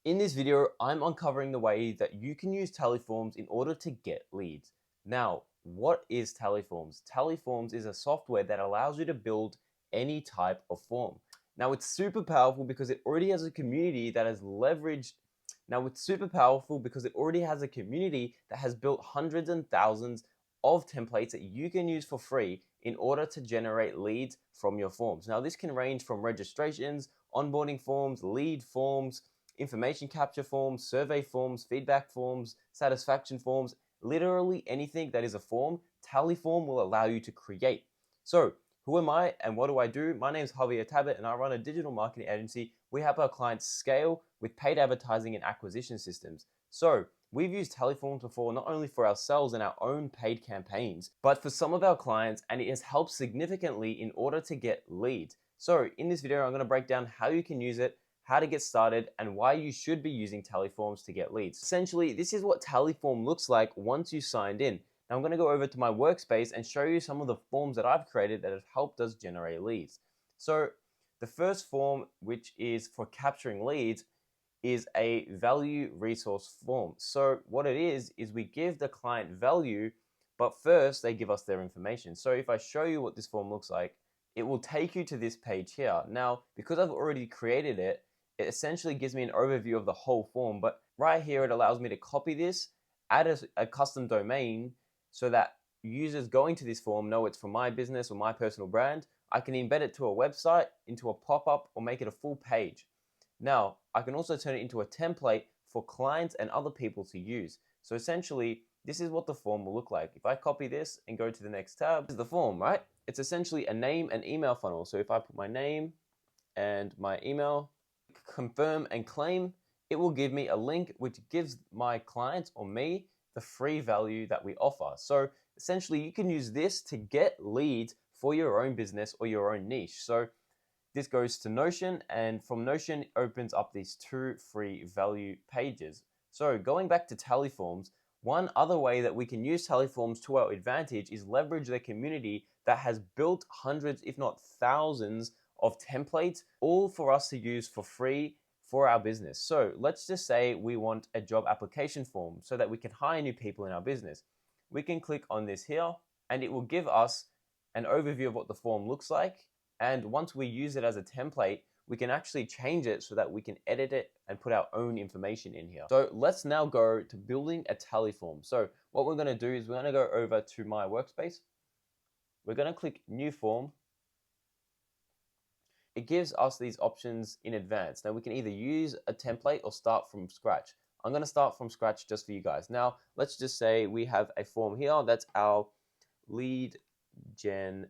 In this video, I'm uncovering the way that you can use Tallyforms in order to get leads. Now, what is Tallyforms? Tallyforms is a software that allows you to build any type of form. Now, it's super powerful because it already has a community that has leveraged. Now, it's super powerful because it already has a community that has built hundreds and thousands of templates that you can use for free in order to generate leads from your forms. Now, this can range from registrations, onboarding forms, lead forms, information capture forms, survey forms, feedback forms, satisfaction forms, literally anything that is a form, Tallyform will allow you to create. So, who am I and what do I do? My name is Javier Tabet and I run a digital marketing agency. We help our clients scale with paid advertising and acquisition systems. So, we've used Tallyforms before, not only for ourselves and our own paid campaigns, but for some of our clients, and it has helped significantly in order to get leads. So, in this video, I'm going to break down how you can use it, how to get started, and why you should be using Tallyforms to get leads. Essentially, this is what Tallyform looks like once you signed in. Now I'm going to go over to my workspace and show you some of the forms that I've created that have helped us generate leads. So the first form, which is for capturing leads, is a value resource form. So what it is we give the client value, but first they give us their information. So if I show you what this form looks like, it will take you to this page here. Now, because I've already created it, it essentially gives me an overview of the whole form, but right here it allows me to copy this, add a custom domain so that users going to this form know it's for my business or my personal brand. I can embed it to a website, into a pop-up, or make it a full page. Now, I can also turn it into a template for clients and other people to use. So essentially, this is what the form will look like. If I copy this and go to the next tab, this is the form, right? It's essentially a name and email funnel. So if I put my name and my email, confirm and claim, it will give me a link which gives my clients or me the free value that we offer. So essentially you can use this to get leads for your own business or your own niche. So this goes to Notion, and from Notion it opens up these two free value pages. So going back to Tallyforms, one other way that we can use Tallyforms to our advantage is leverage the community that has built hundreds, if not thousands, of templates, all for us to use for free for our business. So let's just say we want a job application form so that we can hire new people in our business. We can click on this here and it will give us an overview of what the form looks like. And once we use it as a template, we can actually change it so that we can edit it and put our own information in here. So let's now go to building a Tallyform. So what we're going to do is we're going to go over to my workspace. We're going to click new form. It gives us these options in advance. Now we can either use a template or start from scratch. I'm going to start from scratch just for you guys. Now let's just say we have a form here. That's our lead gen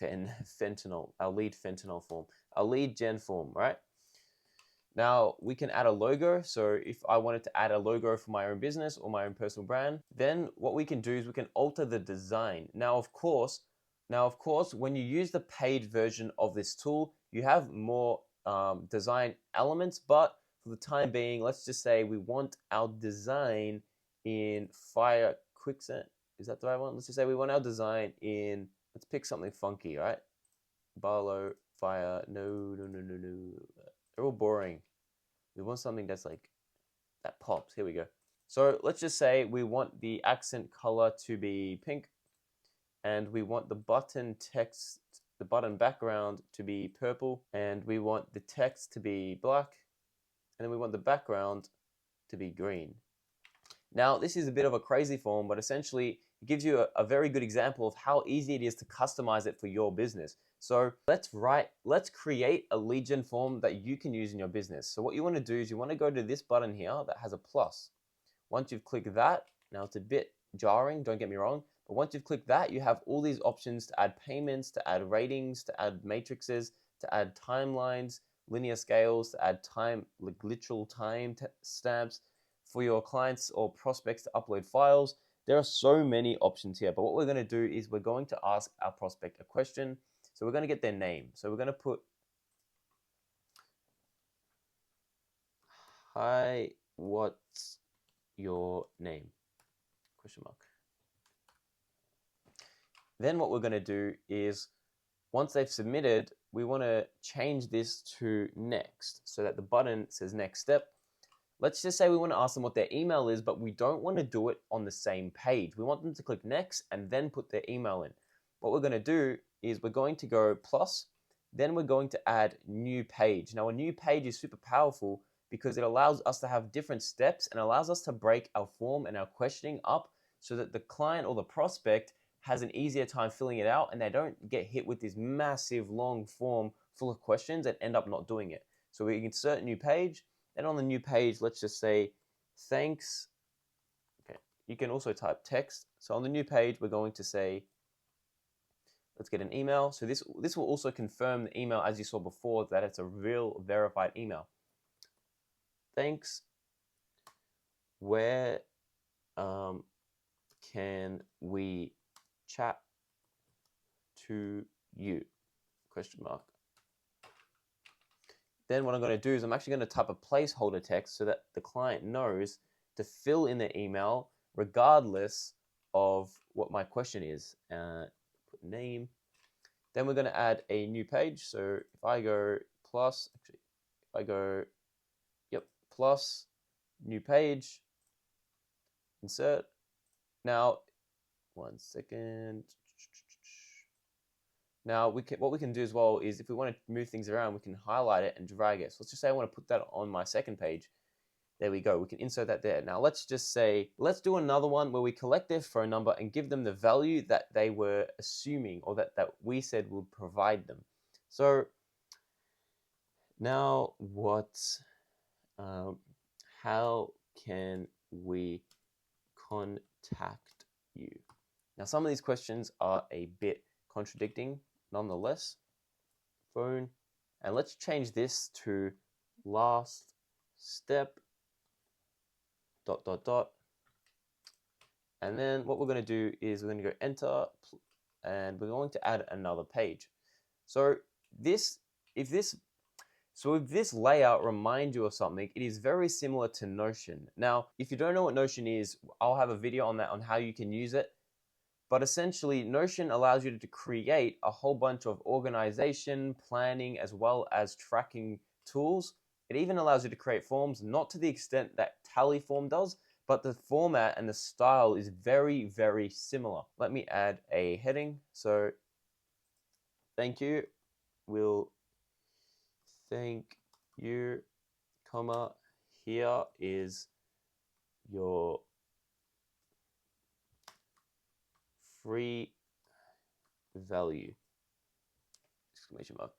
fentanyl, our lead fentanyl form, our lead gen form, right? Now we can add a logo. So if I wanted to add a logo for my own business or my own personal brand, then what we can do is we can alter the design. Now, of course, when you use the paid version of this tool, you have more design elements, but for the time being, let's just say we want our design in fire quicksand. Is that the right one? Let's just say we want our design in, let's pick something funky, right? Barlow, fire, no. They're all boring. We want something that's like, that pops. Here we go. So let's just say we want the accent color to be pink, and we want the button text, the button background to be purple, and we want the text to be black, and then we want the background to be green. Now, this is a bit of a crazy form, but essentially it gives you a very good example of how easy it is to customize it for your business. So let's create a lead gen form that you can use in your business. So what you want to do is you want to go to this button here that has a plus. Once you've clicked that, now it's a bit jarring, don't get me wrong, but once you've clicked that, you have all these options to add payments, to add ratings, to add matrices, to add timelines, linear scales, to add time, like literal time stamps for your clients or prospects to upload files. There are so many options here, but what we're going to do is we're going to ask our prospect a question. So we're going to get their name. So we're going to put, hi, what's your name? Question mark. Then what we're going to do is, once they've submitted, we want to change this to next so that the button says next step. Let's just say we want to ask them what their email is, but we don't want to do it on the same page. We want them to click next and then put their email in. What we're going to do is we're going to go plus, then we're going to add new page. Now, a new page is super powerful because it allows us to have different steps and allows us to break our form and our questioning up so that the client or the prospect has an easier time filling it out and they don't get hit with this massive long form full of questions and end up not doing it. So we insert new page, and on the new page, let's just say, thanks. Okay, you can also type text. So on the new page, we're going to say, let's get an email. So this will also confirm the email, as you saw before, that it's a real verified email. Thanks. Where can we chat to you? Question mark. Then what I'm going to do is I'm actually going to type a placeholder text so that the client knows to fill in their email regardless of what my question is. Put name. Then we're going to add a new page. So if I go plus, actually, if I go, plus, new page, insert. Now, one second. Now, what we can do as well is if we want to move things around, we can highlight it and drag it. So let's just say I want to put that on my second page. There we go. We can insert that there. Now, let's just say, let's do another one where we collect their phone number and give them the value that they were assuming or that we said would provide them. So now how can we contact you? Now, some of these questions are a bit contradicting. Nonetheless, phone, and let's change this to last step, ... And then what we're going to do is we're going to go enter, and we're going to add another page. So if this layout reminds you of something, it is very similar to Notion. Now, if you don't know what Notion is, I'll have a video on that, on how you can use it. But essentially, Notion allows you to create a whole bunch of organization, planning, as well as tracking tools. It even allows you to create forms, not to the extent that Tallyform does, but the format and the style is very, very similar. Let me add a heading. So, thank you. We'll thank you, comma, here is your free value, exclamation mark.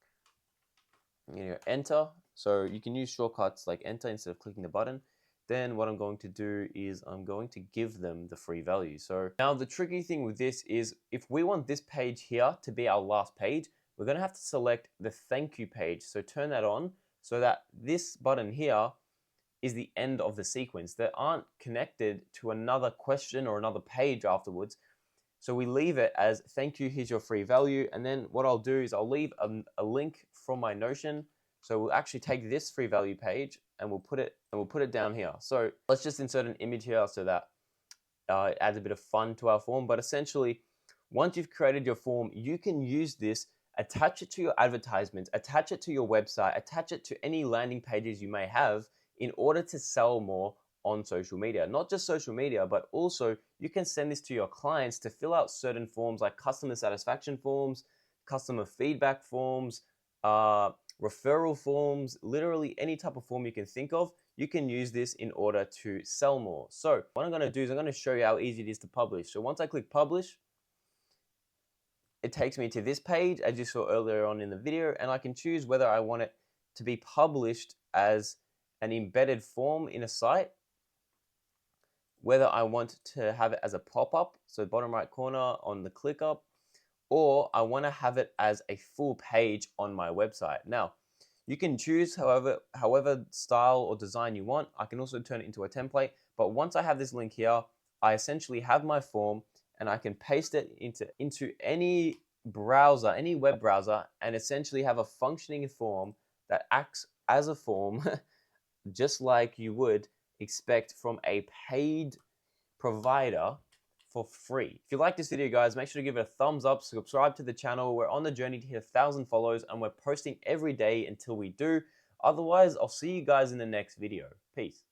I'm going to go enter. So you can use shortcuts like enter instead of clicking the button. Then what I'm going to do is I'm going to give them the free value. So now the tricky thing with this is if we want this page here to be our last page, we're going to have to select the thank you page. So turn that on so that this button here is the end of the sequence. They aren't connected to another question or another page afterwards. So we leave it as thank you, here's your free value. And then what I'll do is I'll leave a link from my Notion. So we'll actually take this free value page and we'll put it down here. So let's just insert an image here so that it adds a bit of fun to our form. But essentially, once you've created your form, you can use this, attach it to your advertisements, attach it to your website, attach it to any landing pages you may have in order to sell more on social media. Not just social media, but also you can send this to your clients to fill out certain forms like customer satisfaction forms, customer feedback forms, referral forms, literally any type of form you can think of. You can use this in order to sell more. So what I'm going to do is I'm going to show you how easy it is to publish. So once I click publish, it takes me to this page as you saw earlier on in the video, and I can choose whether I want it to be published as an embedded form in a site, whether I want to have it as a pop-up, so bottom right corner on the ClickUp, or I want to have it as a full page on my website. Now, you can choose however style or design you want. I can also turn it into a template, but once I have this link here, I essentially have my form and I can paste it into any browser, any web browser, and essentially have a functioning form that acts as a form just like you would expect from a paid provider for free. If you like this video, guys, make sure to give it a thumbs up, subscribe to the channel. We're on the journey to hit 1,000 follows and we're posting every day until we do. Otherwise, I'll see you guys in the next video. Peace.